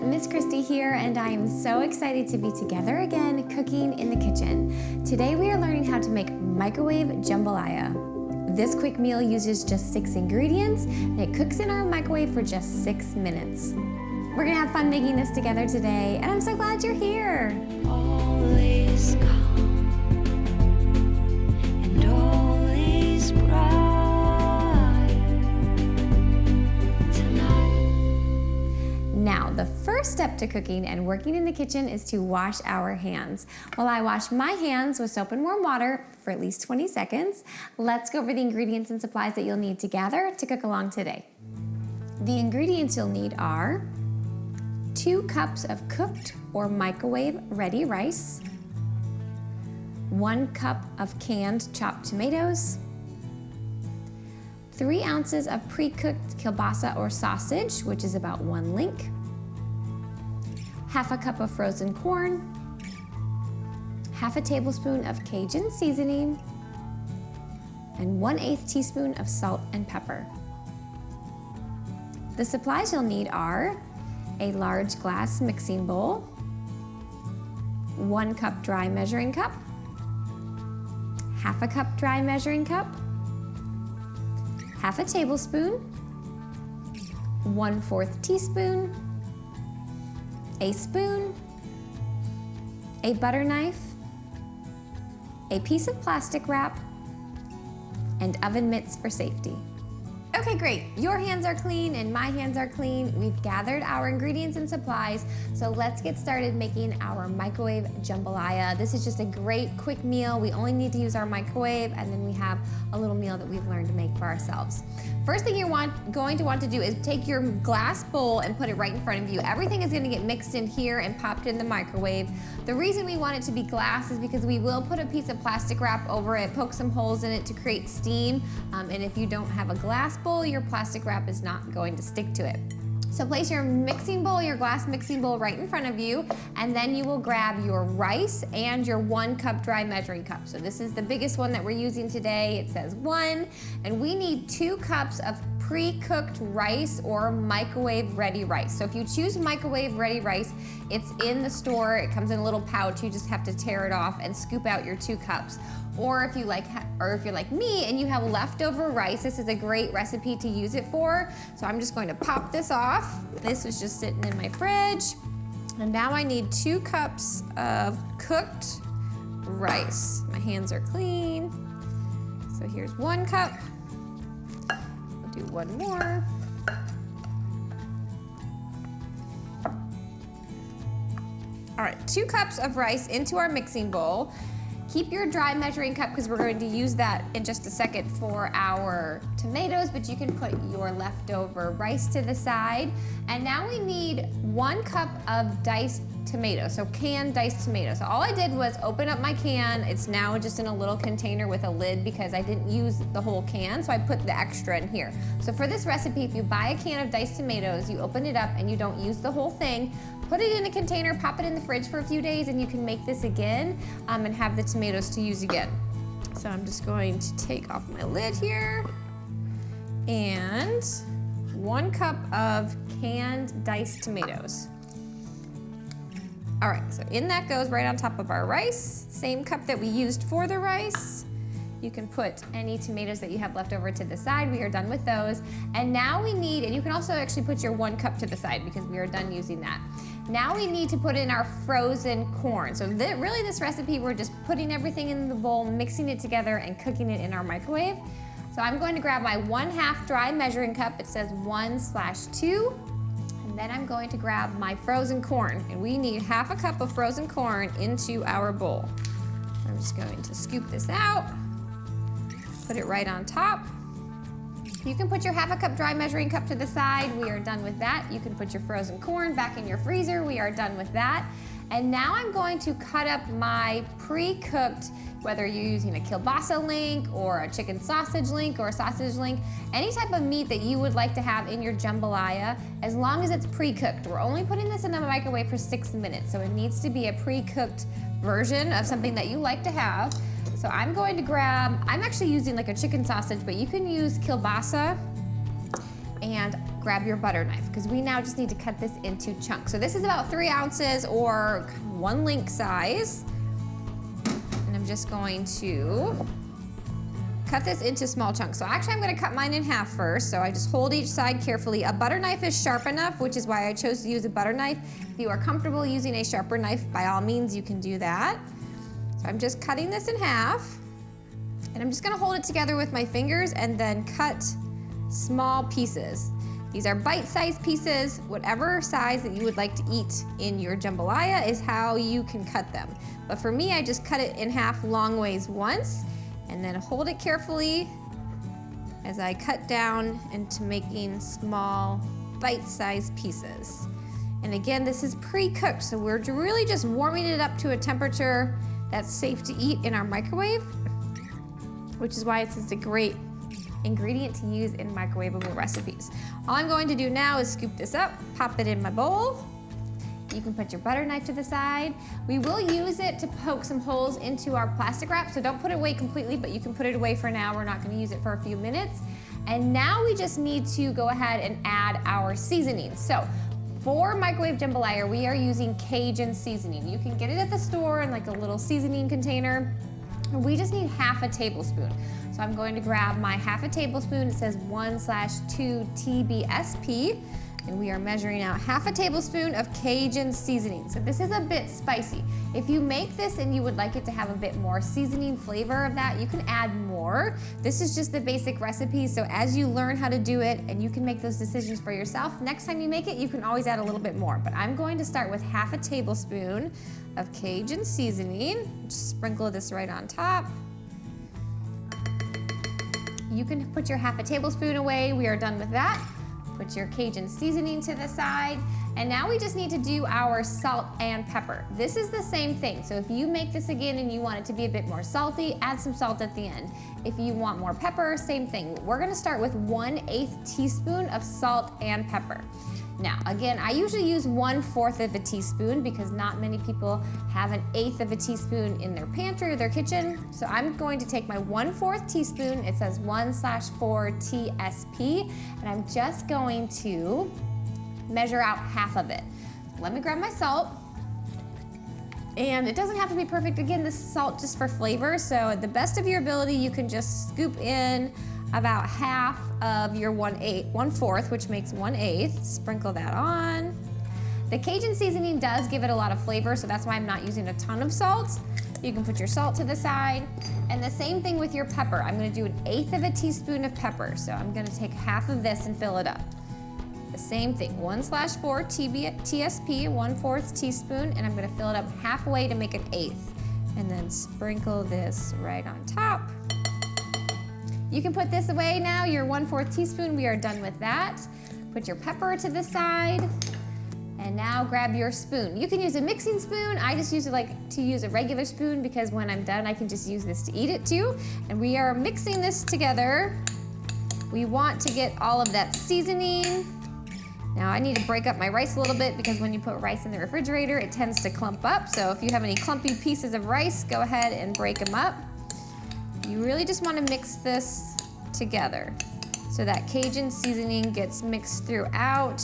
Miss Kristi here, and I am so excited to be together again cooking in the kitchen. Today we are learning how to make microwave jambalaya. This quick meal uses just 6 ingredients, and it cooks in our microwave for just 6 minutes. We're gonna have fun making this together today, and I'm so glad you're here. All is calm and all is bright tonight. Now, the first step to cooking and working in the kitchen is to wash our hands. While I wash my hands with soap and warm water for at least 20 seconds, let's go over the ingredients and supplies that you'll need to gather to cook along today. The ingredients you'll need are 2 cups of cooked or microwave ready rice, 1 cup of canned chopped tomatoes, 3 ounces of pre-cooked kielbasa or sausage, which is about 1 link, half a cup of frozen corn, half a tablespoon of Cajun seasoning, and 1/8 teaspoon of salt and pepper. The supplies you'll need are a large glass mixing bowl, 1 cup dry measuring cup, half a cup dry measuring cup, half a tablespoon, 1/4 teaspoon, a spoon, a butter knife, a piece of plastic wrap, and oven mitts for safety. Okay, great. Your hands are clean and my hands are clean. We've gathered our ingredients and supplies, so let's get started making our microwave jambalaya. This is just a great quick meal. We only need to use our microwave, and then we have a little meal that we've learned to make for ourselves. First thing you're going to want to do is take your glass bowl and put it right in front of you. Everything is gonna get mixed in here and popped in the microwave. The reason we want it to be glass is because we will put a piece of plastic wrap over it, poke some holes in it to create steam, and if you don't have a glass bowl, your plastic wrap is not going to stick to it. So place your mixing bowl, your glass mixing bowl right in front of you, and then you will grab your rice and your 1 cup dry measuring cup. So this is the biggest one that we're using today. It says 1, and we need 2 cups of pre-cooked rice or microwave ready rice. So if you choose microwave ready rice, it's in the store. It comes in a little pouch. You just have to tear it off and scoop out your 2 cups. Or if you're like me and you have leftover rice, this is a great recipe to use it for. So I'm just going to pop this off. This was just sitting in my fridge. And now I need 2 cups of cooked rice. My hands are clean. So here's 1 cup. I'll do 1 more. All right, 2 cups of rice into our mixing bowl. Keep your dry measuring cup because we're going to use that in just a second for our tomatoes, but you can put your leftover rice to the side. And now we need 1 cup of diced tomatoes, so canned diced tomatoes. So all I did was open up my can. It's now just in a little container with a lid because I didn't use the whole can, so I put the extra in here. So for this recipe, if you buy a can of diced tomatoes, you open it up and you don't use the whole thing, put it in a container, pop it in the fridge for a few days, and you can make this again and have the tomatoes to use again. So I'm just going to take off my lid here, and 1 cup of canned diced tomatoes. All right, so in that goes right on top of our rice, same cup that we used for the rice. You can put any tomatoes that you have left over to the side. We are done with those. And now we need, and you can also actually put your 1 cup to the side because we are done using that. Now we need to put in our frozen corn. So really this recipe, we're just putting everything in the bowl, mixing it together and cooking it in our microwave. So I'm going to grab my 1/2 dry measuring cup. It says 1/2. And then I'm going to grab my frozen corn. And we need 1/2 cup of frozen corn into our bowl. I'm just going to scoop this out. Put it right on top. You can put your 1/2 cup dry measuring cup to the side. We are done with that. You can put your frozen corn back in your freezer. We are done with that. And now I'm going to cut up my pre-cooked, whether you're using a kielbasa link or a chicken sausage link or a sausage link, any type of meat that you would like to have in your jambalaya, as long as it's pre-cooked. We're only putting this in the microwave for 6 minutes, so it needs to be a pre-cooked version of something that you like to have. So I'm going to grab, I'm actually using like a chicken sausage, but you can use kielbasa, and grab your butter knife because we now just need to cut this into chunks. So this is about 3 ounces or 1 link size. And I'm just going to cut this into small chunks. So actually I'm gonna cut mine in half first. So I just hold each side carefully. A butter knife is sharp enough, which is why I chose to use a butter knife. If you are comfortable using a sharper knife, by all means you can do that. So I'm just cutting this in half. And I'm just gonna hold it together with my fingers and then cut small pieces. These are bite-sized pieces. Whatever size that you would like to eat in your jambalaya is how you can cut them. But for me, I just cut it in half long ways once, and then hold it carefully as I cut down into making small bite-sized pieces. And again, this is pre-cooked, so we're really just warming it up to a temperature that's safe to eat in our microwave, which is why it's a great ingredient to use in microwavable recipes. All I'm going to do now is scoop this up, pop it in my bowl. You can put your butter knife to the side. We will use it to poke some holes into our plastic wrap, so don't put it away completely, but you can put it away for now. We're not gonna use it for a few minutes. And now we just need to go ahead and add our seasonings. So for microwave jambalaya, we are using Cajun seasoning. You can get it at the store in like a little seasoning container. We just need half a tablespoon. So I'm going to grab my half a tablespoon. It says 1/2 TBSP. And we are measuring out half a tablespoon of Cajun seasoning. So this is a bit spicy. If you make this and you would like it to have a bit more seasoning flavor of that, you can add more. This is just the basic recipe, so as you learn how to do it and you can make those decisions for yourself, next time you make it, you can always add a little bit more. But I'm going to start with half a tablespoon of Cajun seasoning. Just sprinkle this right on top. You can put your half a tablespoon away. We are done with that. Put your Cajun seasoning to the side. And now we just need to do our salt and pepper. This is the same thing. So if you make this again and you want it to be a bit more salty, add some salt at the end. If you want more pepper, same thing. We're gonna start with 1/8 teaspoon of salt and pepper. Now, again, I usually use 1/4 of a teaspoon because not many people have 1/8 of a teaspoon in their pantry or their kitchen. So I'm going to take my 1/4 teaspoon, it says 1/4 TSP, and I'm just going to measure out half of it. Let me grab my salt. And it doesn't have to be perfect. Again, this is salt just for flavor. So at the best of your ability, you can just scoop in about half of your 1/4, which makes 1/8. Sprinkle that on. The Cajun seasoning does give it a lot of flavor, so that's why I'm not using a ton of salt. You can put your salt to the side. And the same thing with your pepper. I'm gonna do 1/8 of a teaspoon of pepper. So I'm gonna take half of this and fill it up. The same thing, 1/4 TSP, 1/4 teaspoon, and I'm gonna fill it up halfway to make 1/8. And then sprinkle this right on top. You can put this away now, your 1/4 teaspoon, we are done with that. Put your pepper to the side, and now grab your spoon. You can use a mixing spoon. I just like to use a regular spoon because when I'm done, I can just use this to eat it too. And we are mixing this together. We want to get all of that seasoning. Now I need to break up my rice a little bit because when you put rice in the refrigerator, it tends to clump up. So if you have any clumpy pieces of rice, go ahead and break them up. You really just want to mix this together so that Cajun seasoning gets mixed throughout.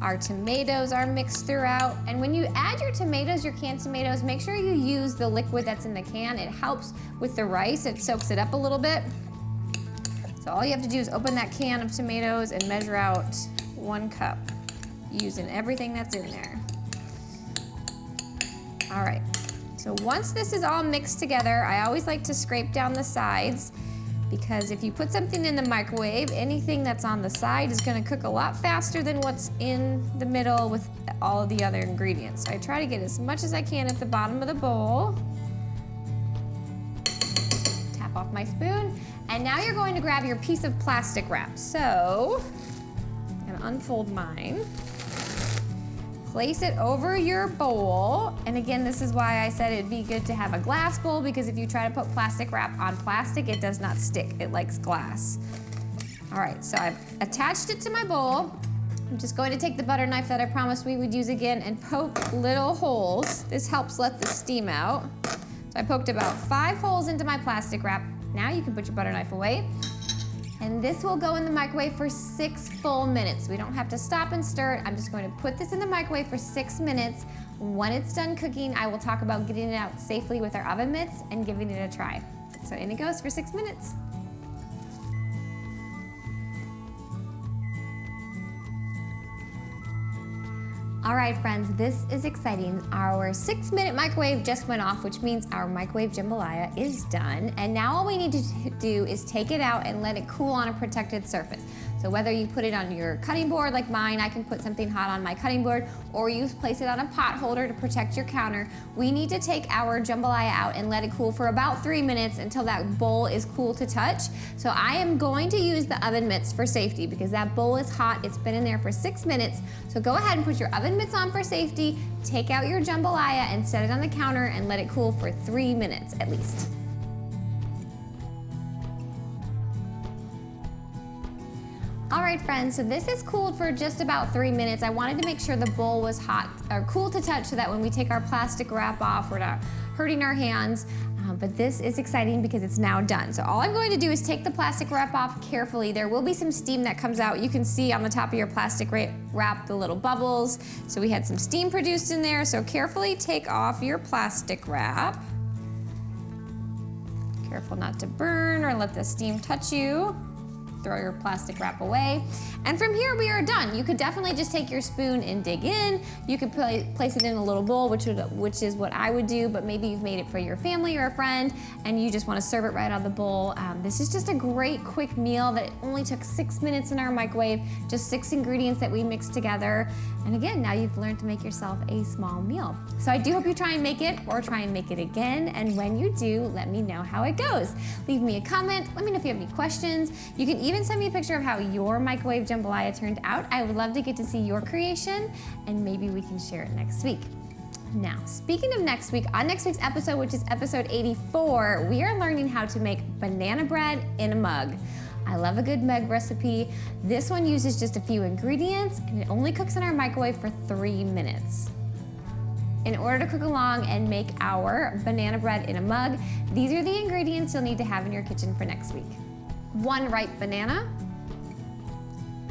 Our tomatoes are mixed throughout. And when you add your tomatoes, your canned tomatoes, make sure you use the liquid that's in the can. It helps with the rice. It soaks it up a little bit. So all you have to do is open that can of tomatoes and measure out 1 cup using everything that's in there. All right. So once this is all mixed together, I always like to scrape down the sides because if you put something in the microwave, anything that's on the side is gonna cook a lot faster than what's in the middle with all of the other ingredients. So I try to get as much as I can at the bottom of the bowl. Tap off my spoon. And now you're going to grab your piece of plastic wrap. So I'm gonna unfold mine. Place it over your bowl. And again, this is why I said it'd be good to have a glass bowl because if you try to put plastic wrap on plastic, it does not stick. It likes glass. All right, so I've attached it to my bowl. I'm just going to take the butter knife that I promised we would use again and poke little holes. This helps let the steam out. So I poked about 5 holes into my plastic wrap. Now you can put your butter knife away. And this will go in the microwave for 6 full minutes. We don't have to stop and stir it. I'm just going to put this in the microwave for 6 minutes. When it's done cooking, I will talk about getting it out safely with our oven mitts and giving it a try. So in it goes for 6 minutes. All right, friends, this is exciting. Our 6-minute microwave just went off, which means our microwave jambalaya is done. And now all we need to do is take it out and let it cool on a protected surface. So whether you put it on your cutting board like mine, I can put something hot on my cutting board, or you place it on a pot holder to protect your counter. We need to take our jambalaya out and let it cool for about 3 minutes until that bowl is cool to touch. So I am going to use the oven mitts for safety because that bowl is hot. It's been in there for 6 minutes. So go ahead and put your oven mitts on for safety, take out your jambalaya and set it on the counter and let it cool for 3 minutes at least. All right, friends, so this is cooled for just about 3 minutes. I wanted to make sure the bowl was hot or cool to touch so that when we take our plastic wrap off, we're not hurting our hands. But this is exciting because it's now done. So all I'm going to do is take the plastic wrap off carefully. There will be some steam that comes out. You can see on the top of your plastic wrap the little bubbles. So we had some steam produced in there. So carefully take off your plastic wrap. Careful not to burn or let the steam touch you. Throw your plastic wrap away. And from here we are done. You could definitely just take your spoon and dig in. You could place it in a little bowl, which is what I would do, but maybe you've made it for your family or a friend and you just want to serve it right out of the bowl. This is just a great quick meal that only took 6 minutes in our microwave, just 6 ingredients that we mixed together. And again, now you've learned to make yourself a small meal. So I do hope you try and make it or try and make it again. And when you do, let me know how it goes. Leave me a comment. Let me know if you have any questions. You can even send me a picture of how your microwave jambalaya turned out. I would love to get to see your creation and maybe we can share it next week. Now, speaking of next week, on next week's episode, which is episode 84, we are learning how to make banana bread in a mug. I love a good mug recipe. This one uses just a few ingredients and it only cooks in our microwave for 3 minutes. In order to cook along and make our banana bread in a mug, these are the ingredients you'll need to have in your kitchen for next week. 1 ripe banana,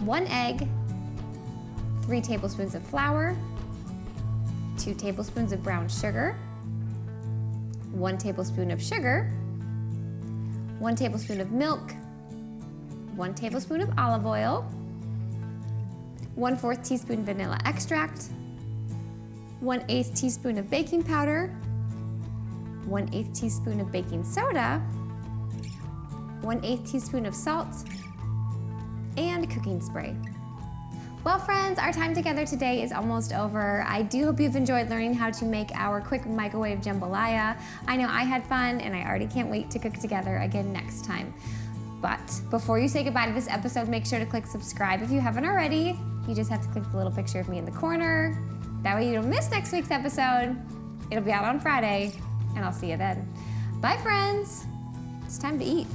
1 egg, 3 tablespoons of flour, 2 tablespoons of brown sugar, 1 tablespoon of sugar, 1 tablespoon of milk, 1 tablespoon of olive oil, 1/4 teaspoon vanilla extract, 1/8 teaspoon of baking powder, 1/8 teaspoon of baking soda, 1/8 teaspoon of salt, and cooking spray. Well, friends, our time together today is almost over. I do hope you've enjoyed learning how to make our quick microwave jambalaya. I know I had fun and I already can't wait to cook together again next time. But before you say goodbye to this episode, make sure to click subscribe if you haven't already. You just have to click the little picture of me in the corner. That way you don't miss next week's episode. It'll be out on Friday, and I'll see you then. Bye, friends. It's time to eat.